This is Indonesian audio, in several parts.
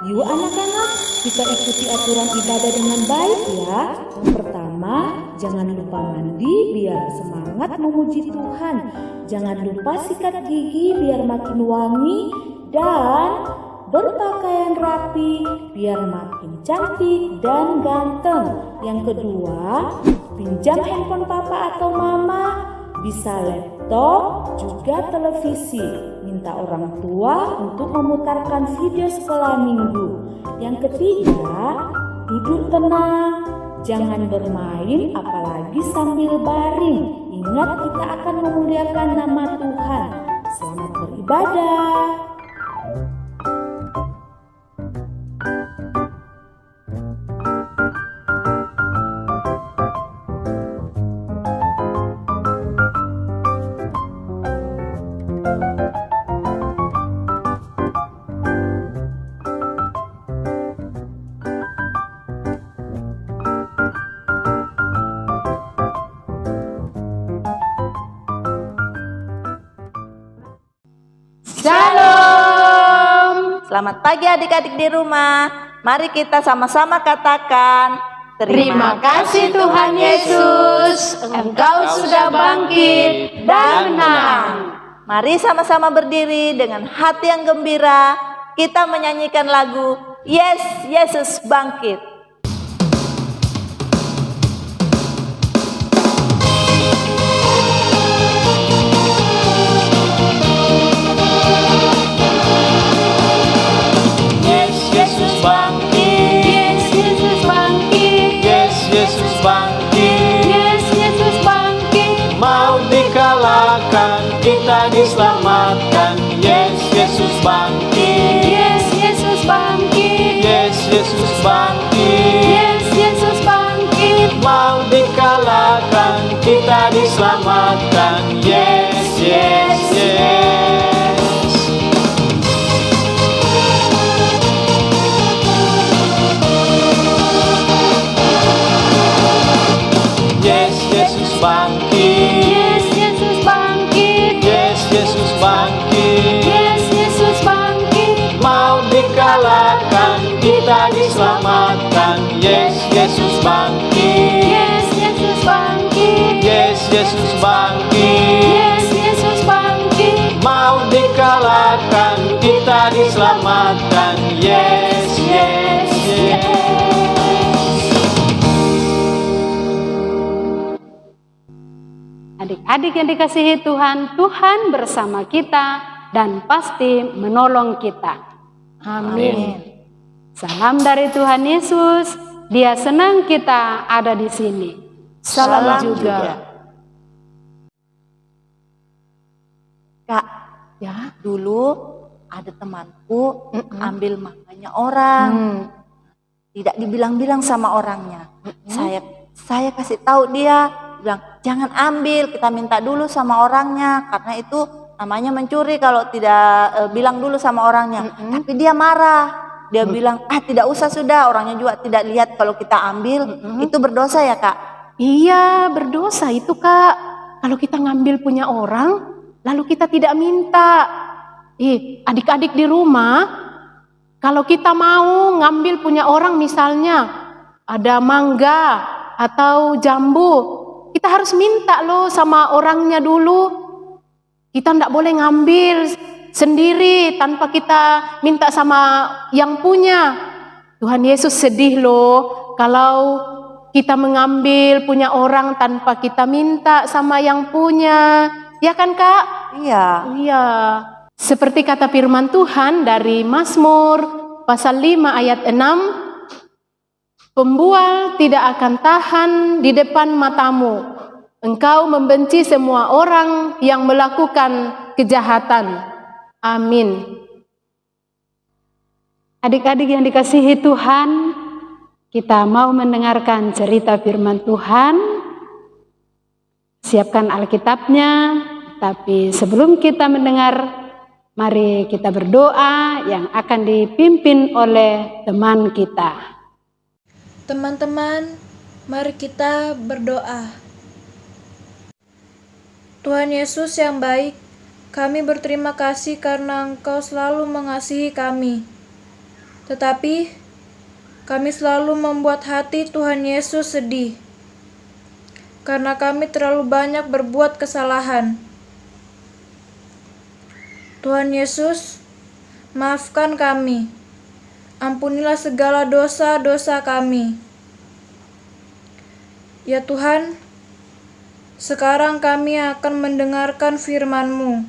Yuk anak-anak, kita ikuti aturan ibadah dengan baik ya. Yang pertama, jangan lupa mandi biar semangat memuji Tuhan. Jangan lupa sikat gigi biar makin wangi dan berpakaian rapi biar makin cantik dan ganteng. Yang kedua, pinjam handphone papa atau mama, bisa laptop, juga televisi. Minta orang tua untuk memutarkan video sekolah minggu. Yang ketiga, duduk tenang, jangan bermain apalagi sambil baring. Ingat, kita akan memuliakan nama Tuhan. Selamat beribadah. Shalom. Selamat pagi adik-adik di rumah. Mari kita sama-sama katakan, terima kasih Tuhan Yesus, Engkau sudah bangkit dan menang. Mari sama-sama berdiri dengan hati yang gembira. Kita menyanyikan lagu Yes, Yesus bangkit. Kita diselamatkan. Yes, Yesus bangkit. Yes, Yesus bangkit. Yes, Yesus bangkit. Yes, Yesus bangkit. Mau dikalahkan, kita diselamatkan. Yes, yes, yes. Yes, Yesus bangkit. Yesus bangkit. Yes, Yesus bangkit. Mau dikalahkan, kita diselamatkan. Yes, Yesus bangkit. Yes, Yesus bangkit. Yes, Yesus bangkit. Yes, Yesus bangkit. Mau dikalahkan, kita diselamatkan. Yes, yes, yes. Adik-adik yang dikasihi Tuhan, Tuhan bersama kita dan pasti menolong kita. Amin. Salam dari Tuhan Yesus. Dia senang kita ada di sini. Salam juga. Kak, ya dulu ada temanku ambil makannya orang. Tidak dibilang-bilang sama orangnya. Saya kasih tahu dia, bilang jangan ambil, kita minta dulu sama orangnya, karena itu namanya mencuri kalau tidak bilang dulu sama orangnya. Tapi dia marah, dia bilang tidak usah, sudah orangnya juga tidak lihat kalau kita ambil. Itu berdosa ya Kak? Iya, berdosa itu Kak. Kalau kita ngambil punya orang lalu kita tidak minta. Adik-adik di rumah, kalau kita mau ngambil punya orang, misalnya ada mangga atau jambu, kita harus minta loh sama orangnya dulu. Kita tidak boleh ngambil sendiri tanpa kita minta sama yang punya. Tuhan Yesus sedih loh kalau kita mengambil punya orang tanpa kita minta sama yang punya. Ya kan Kak? Iya. Seperti kata firman Tuhan dari Mazmur pasal 5 ayat 6. Pembual tidak akan tahan di depan matamu. Engkau membenci semua orang yang melakukan kejahatan. Amin. Adik-adik yang dikasihi Tuhan, kita mau mendengarkan cerita firman Tuhan. Siapkan Alkitabnya, tapi sebelum kita mendengar, mari kita berdoa yang akan dipimpin oleh teman kita. Teman-teman, mari kita berdoa. Tuhan Yesus yang baik, kami berterima kasih karena Engkau selalu mengasihi kami. Tetapi kami selalu membuat hati Tuhan Yesus sedih karena kami terlalu banyak berbuat kesalahan. Tuhan Yesus, maafkan kami. Ampunilah segala dosa-dosa kami. Ya Tuhan, sekarang kami akan mendengarkan firman-Mu.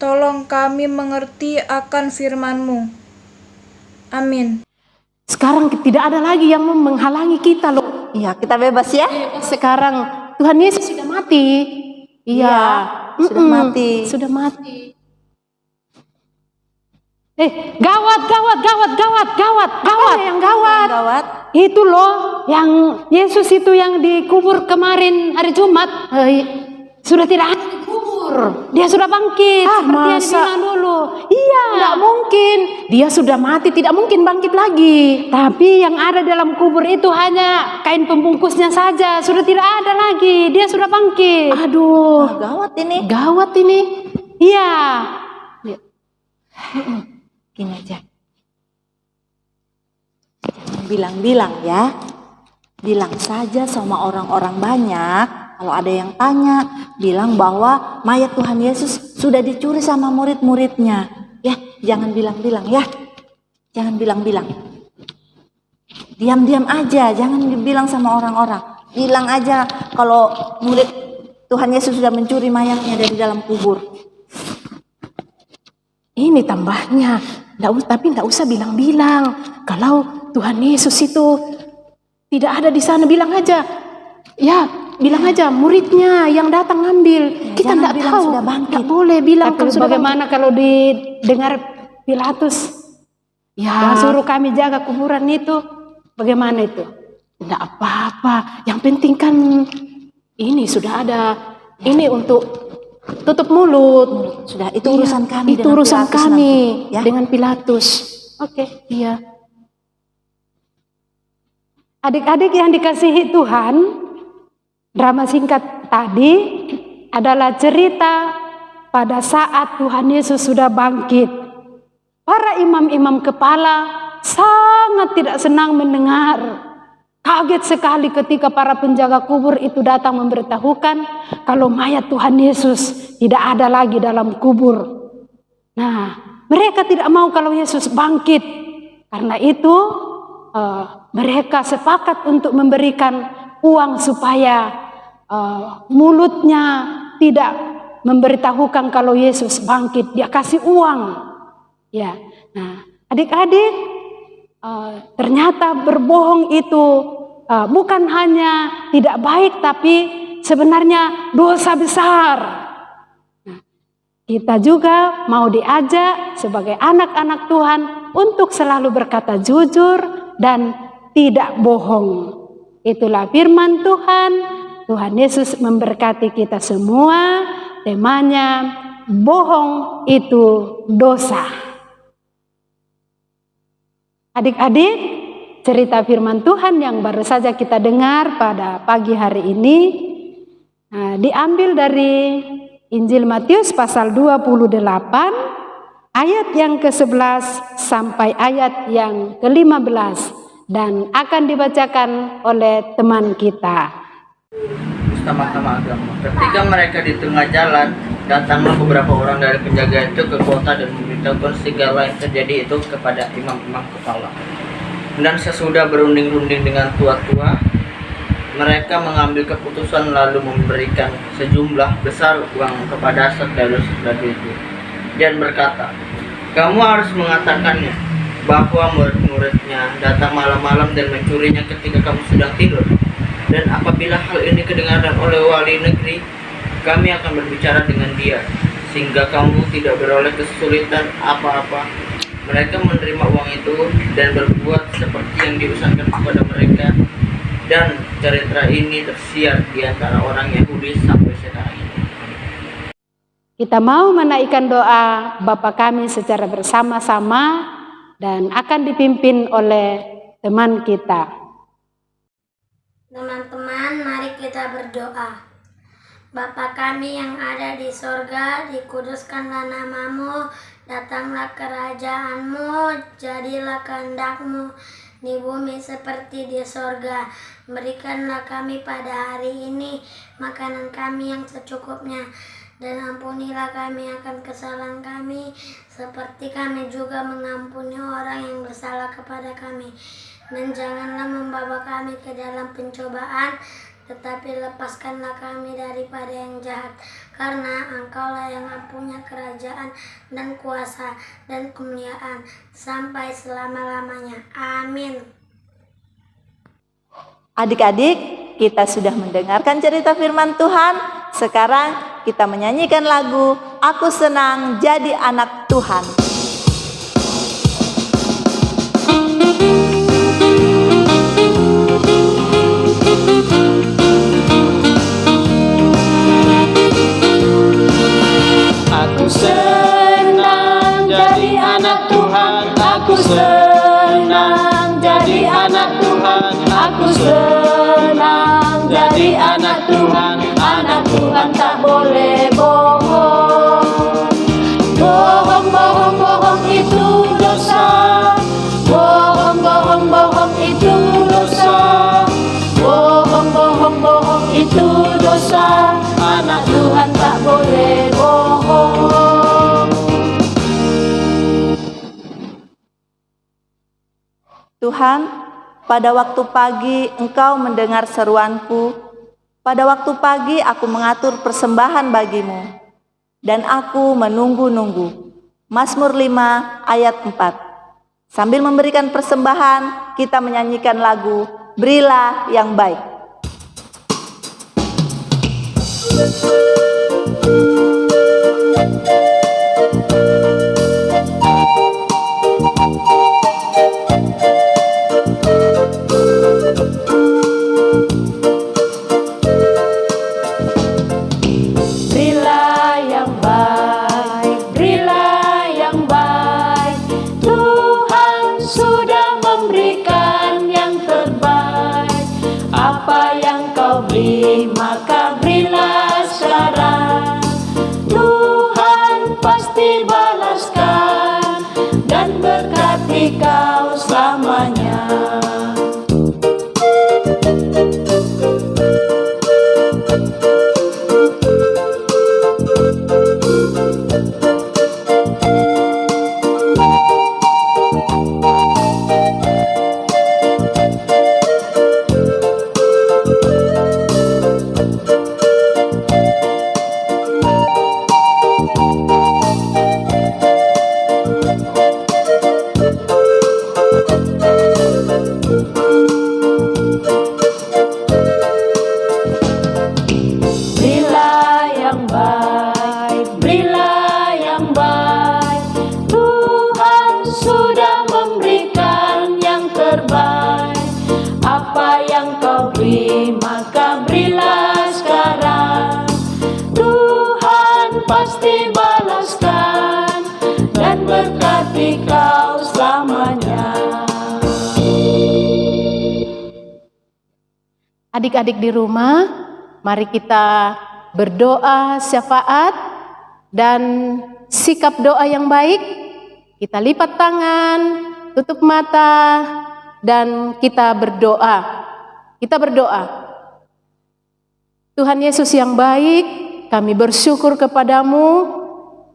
Tolong kami mengerti akan firman-Mu. Amin. Sekarang tidak ada lagi yang menghalangi kita loh. Iya, kita bebas ya. Sekarang Tuhan Yesus sudah mati. Iya, sudah mati. Sudah mati. Gawat. Yang gawat. Gawat. Itu loh, yang Yesus itu yang dikubur kemarin hari Jumat. Sudah tidak ada dikubur. Dia sudah bangkit. Seperti yang dibilang dulu. Iya. Tidak mungkin. Dia sudah mati, tidak mungkin bangkit lagi. Tapi yang ada dalam kubur itu hanya kain pembungkusnya saja. Sudah tidak ada lagi. Dia sudah bangkit. Aduh. Gawat ini. Gawat ini. Iya. Gini aja. Jangan bilang-bilang ya. Bilang saja sama orang-orang banyak. Kalau ada yang tanya, bilang bahwa mayat Tuhan Yesus sudah dicuri sama murid-muridnya. Ya, jangan bilang-bilang ya. Jangan bilang-bilang. Diam-diam aja, jangan dibilang sama orang-orang. Bilang aja kalau murid Tuhan Yesus sudah mencuri mayatnya dari dalam kubur. Ini tambahnya. Tapi tidak usah bilang-bilang. Kalau Tuhan Yesus itu tidak ada di sana, bilang aja. Ya, bilang aja muridnya yang datang ngambil. Kita tidak tahu. Tidak boleh bilang. Tapi bagaimana kalau didengar Pilatus? Ya, suruh kami jaga kuburan itu. Bagaimana itu? Tidak apa-apa. Yang penting kan ini sudah ada. Ini untuk tutup mulut. Sudah, itu urusan kami. Itu urusan kami nanti, ya? dengan Pilatus. Oke, iya. Adik-adik yang dikasihi Tuhan, drama singkat tadi adalah cerita pada saat Tuhan Yesus sudah bangkit. Para imam-imam kepala sangat tidak senang mendengar. Kaget sekali ketika para penjaga kubur itu datang memberitahukan kalau mayat Tuhan Yesus tidak ada lagi dalam kubur. Nah, mereka tidak mau kalau Yesus bangkit. Karena itu mereka sepakat untuk memberikan uang supaya mulutnya tidak memberitahukan kalau Yesus bangkit. Dia kasih uang. Ya, nah adik-adik, ternyata berbohong itu bukan hanya tidak baik, tapi sebenarnya dosa besar. Nah, kita juga mau diajak sebagai anak-anak Tuhan untuk selalu berkata jujur dan tidak bohong. Itulah firman Tuhan. Tuhan Yesus memberkati kita semua. Temanya, bohong itu dosa. Adik-adik, cerita firman Tuhan yang baru saja kita dengar pada pagi hari ini diambil dari Injil Matius pasal 28 ayat yang ke-11 sampai ayat yang ke-15 dan akan dibacakan oleh teman kita. Mahkamah Agama. Ketika mereka di tengah jalan, datanglah beberapa orang dari penjaga itu ke kota dan memberitahukan segala yang terjadi itu kepada imam-imam kepala. Dan sesudah berunding-runding dengan tua-tua, mereka mengambil keputusan lalu memberikan sejumlah besar uang kepada saudara-saudara itu dan berkata, "Kamu harus mengatakannya bahwa murid-muridnya datang malam-malam dan mencurinya ketika kamu sedang tidur. Dan apabila hal ini kedengaran oleh wali negeri, kami akan berbicara dengan dia, sehingga kamu tidak beroleh kesulitan apa-apa." Mereka menerima uang itu dan berbuat seperti yang diusahakan kepada mereka. Dan cerita ini tersiar di antara orang Yahudi sampai sekarang ini. Kita mau menaikkan doa Bapa kami secara bersama-sama dan akan dipimpin oleh teman kita. Teman-teman, mari kita berdoa. Bapa kami yang ada di sorga, dikuduskanlah namamu, datanglah kerajaanmu, jadilah kehendak-Mu di bumi seperti di sorga. Berikanlah kami pada hari ini makanan kami yang secukupnya, dan ampunilah kami akan kesalahan kami, seperti kami juga mengampuni orang yang bersalah kepada kami. Dan janganlah membawa kami ke dalam pencobaan, tetapi lepaskanlah kami daripada yang jahat, karena Engkaulah yang punya kerajaan dan kuasa dan kemuliaan sampai selama-lamanya. Amin. Adik-adik, kita sudah mendengarkan cerita firman Tuhan. Sekarang kita menyanyikan lagu Aku Senang Jadi Anak Tuhan. Aku senang jadi anak Tuhan. Aku senang jadi anak Tuhan. Aku senang jadi anak Tuhan. Anak Tuhan tak boleh bohong. Bohong, bohong, bohong itu dosa. Bohong, bohong, bohong itu dosa. Bohong, bohong, bohong itu dosa. Anak Tuhan tak boleh bohong. Tuhan, pada waktu pagi Engkau mendengar seruanku. Pada waktu pagi aku mengatur persembahan bagimu, dan aku menunggu-nunggu. Mazmur 5 ayat 4. Sambil memberikan persembahan, kita menyanyikan lagu Berilah yang Baik. Berilah yang baik, berilah yang baik. Tuhan sudah memberikan yang terbaik. Apa yang kau beri, maka berilah sekarang. Tuhan pasti balaskan dan berkati kau selamanya. Berilah yang baik, berilah yang baik. Tuhan sudah memberikan yang terbaik. Apa yang kau beri, maka berilah sekarang. Tuhan pasti balaskan dan berkati kau selamanya. Adik-adik di rumah, mari kita berdoa syafaat dan sikap doa yang baik. Kita lipat tangan, tutup mata, dan kita berdoa. Kita berdoa. Tuhan Yesus yang baik, kami bersyukur kepadamu.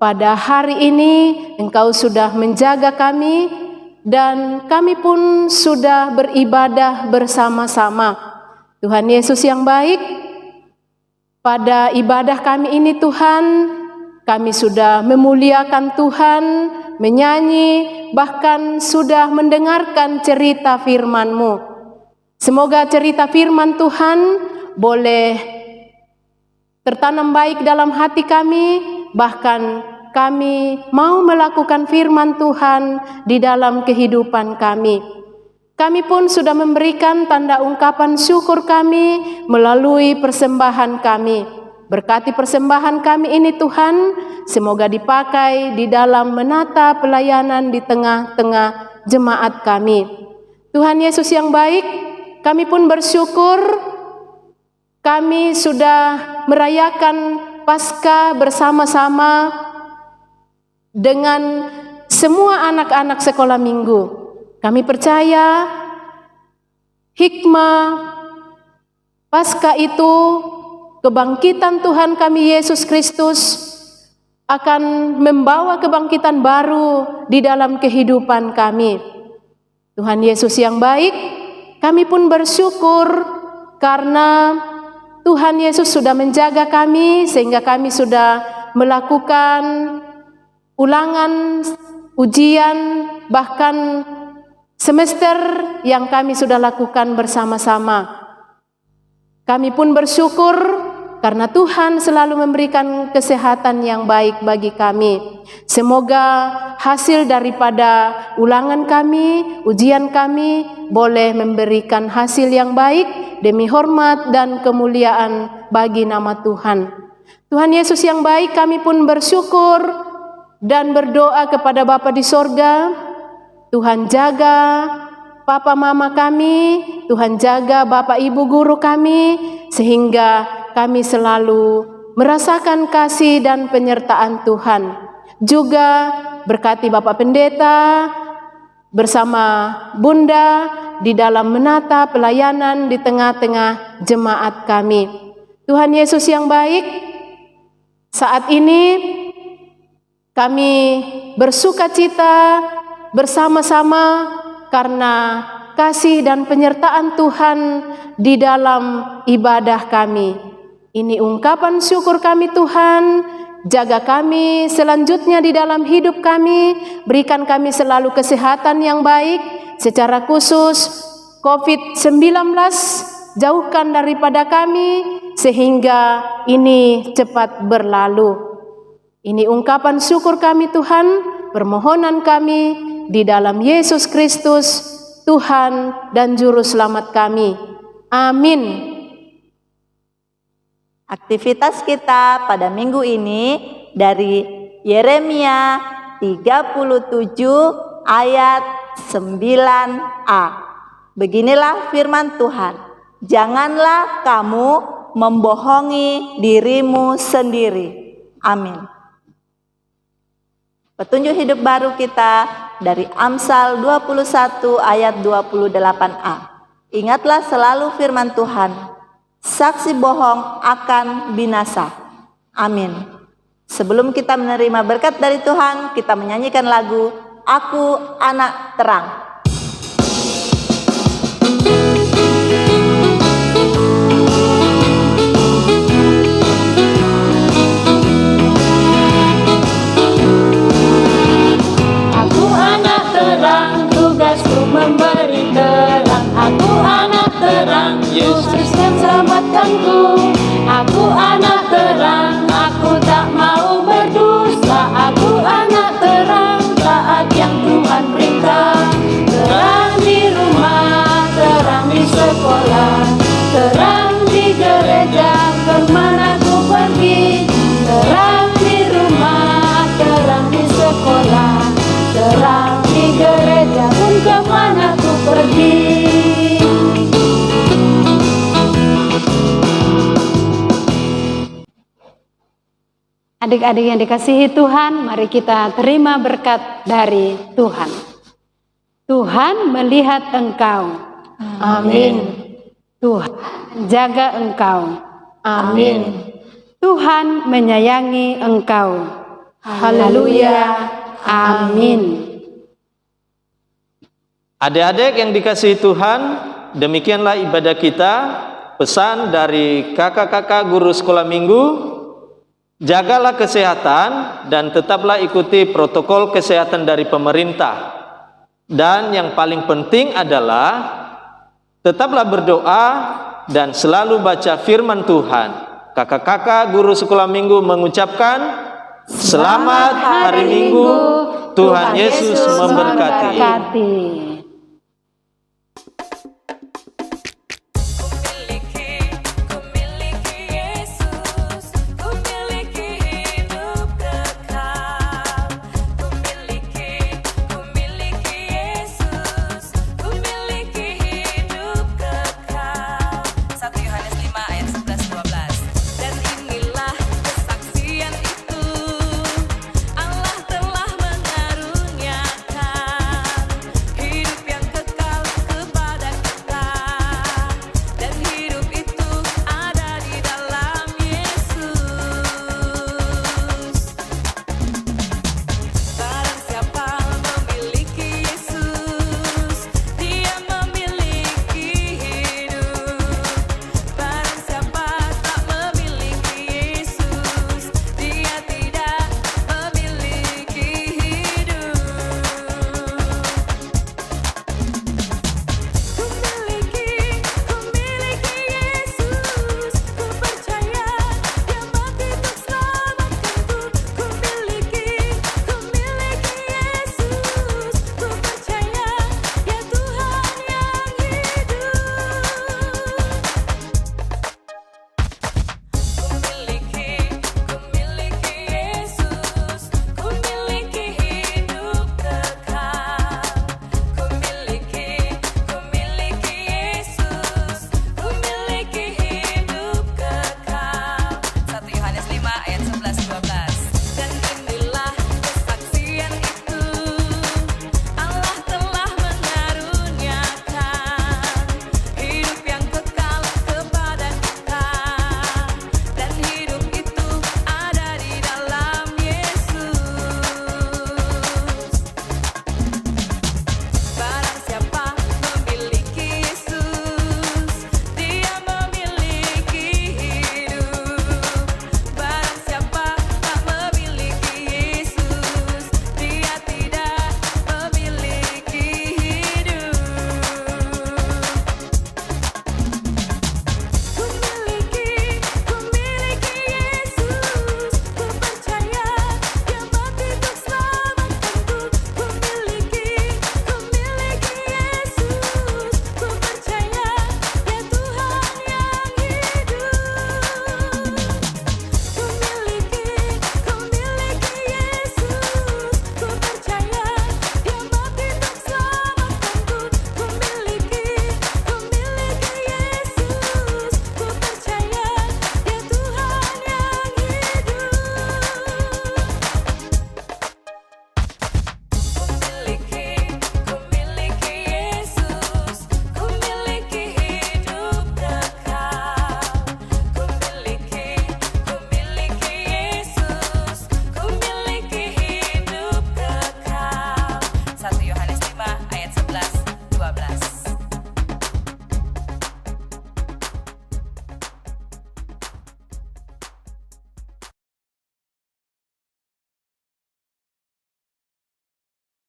Pada hari ini Engkau sudah menjaga kami, dan kami pun sudah beribadah bersama-sama. Tuhan Yesus yang baik, pada ibadah kami ini Tuhan, kami sudah memuliakan Tuhan, menyanyi, bahkan sudah mendengarkan cerita firman-Mu. Semoga cerita firman Tuhan boleh tertanam baik dalam hati kami, bahkan kami mau melakukan firman Tuhan di dalam kehidupan kami. Kami pun sudah memberikan tanda ungkapan syukur kami melalui persembahan kami. Berkati persembahan kami ini Tuhan, semoga dipakai di dalam menata pelayanan di tengah-tengah jemaat kami. Tuhan Yesus yang baik, kami pun bersyukur kami sudah merayakan Paskah bersama-sama dengan semua anak-anak sekolah minggu. Kami percaya hikmah Paskah itu, kebangkitan Tuhan kami Yesus Kristus akan membawa kebangkitan baru di dalam kehidupan kami. Tuhan Yesus yang baik, kami pun bersyukur karena Tuhan Yesus sudah menjaga kami sehingga kami sudah melakukan ulangan, ujian, bahkan semester yang kami sudah lakukan bersama-sama. Kami pun bersyukur karena Tuhan selalu memberikan kesehatan yang baik bagi kami. Semoga hasil daripada ulangan kami, ujian kami boleh memberikan hasil yang baik demi hormat dan kemuliaan bagi nama Tuhan. Tuhan Yesus yang baik, kami pun bersyukur dan berdoa kepada Bapa di sorga. Tuhan jaga Papa Mama kami, Tuhan jaga Bapak Ibu guru kami, sehingga kami selalu merasakan kasih dan penyertaan Tuhan. Juga berkati Bapak Pendeta bersama Bunda di dalam menata pelayanan di tengah-tengah jemaat kami. Tuhan Yesus yang baik, saat ini kami bersuka cita bersama-sama karena kasih dan penyertaan Tuhan di dalam ibadah kami. Ini ungkapan syukur kami Tuhan, jaga kami selanjutnya di dalam hidup kami, berikan kami selalu kesehatan yang baik, secara khusus COVID-19 jauhkan daripada kami sehingga ini cepat berlalu. Ini ungkapan syukur kami Tuhan, permohonan kami di dalam Yesus Kristus, Tuhan dan Juru Selamat kami. Amin. Aktivitas kita pada minggu ini dari Yeremia 37 ayat 9a. Beginilah firman Tuhan, janganlah kamu membohongi dirimu sendiri. Amin. Petunjuk hidup baru kita dari Amsal 21 ayat 28a. Ingatlah selalu firman Tuhan, saksi bohong akan binasa. Amin. Sebelum kita menerima berkat dari Tuhan, kita menyanyikan lagu Aku Anak Terang. Aku anak terang, tugasku memberi terang. Aku anak terang, Yesus yang selamatkanku. Aku anak terang, aku tak mau berdosa. Aku anak terang, taat yang Tuhan perintah. Terang di rumah, terang di sekolah, terang di gereja, kemana ku pergi. Terang di rumah, terang di sekolah, terang di gereja pun kemana ku pergi. Adik-adik yang dikasihi Tuhan, mari kita terima berkat dari Tuhan. Tuhan melihat engkau. Amin. Tuhan jaga engkau. Amin. Tuhan menyayangi engkau. Haleluya. Amin. Adik-adik yang dikasihi Tuhan, demikianlah ibadah kita. Pesan dari kakak-kakak guru sekolah minggu, jagalah kesehatan dan tetaplah ikuti protokol kesehatan dari pemerintah. Dan yang paling penting adalah tetaplah berdoa dan selalu baca firman Tuhan. Kakak-kakak guru sekolah minggu mengucapkan selamat hari Minggu, Tuhan Yesus memberkati.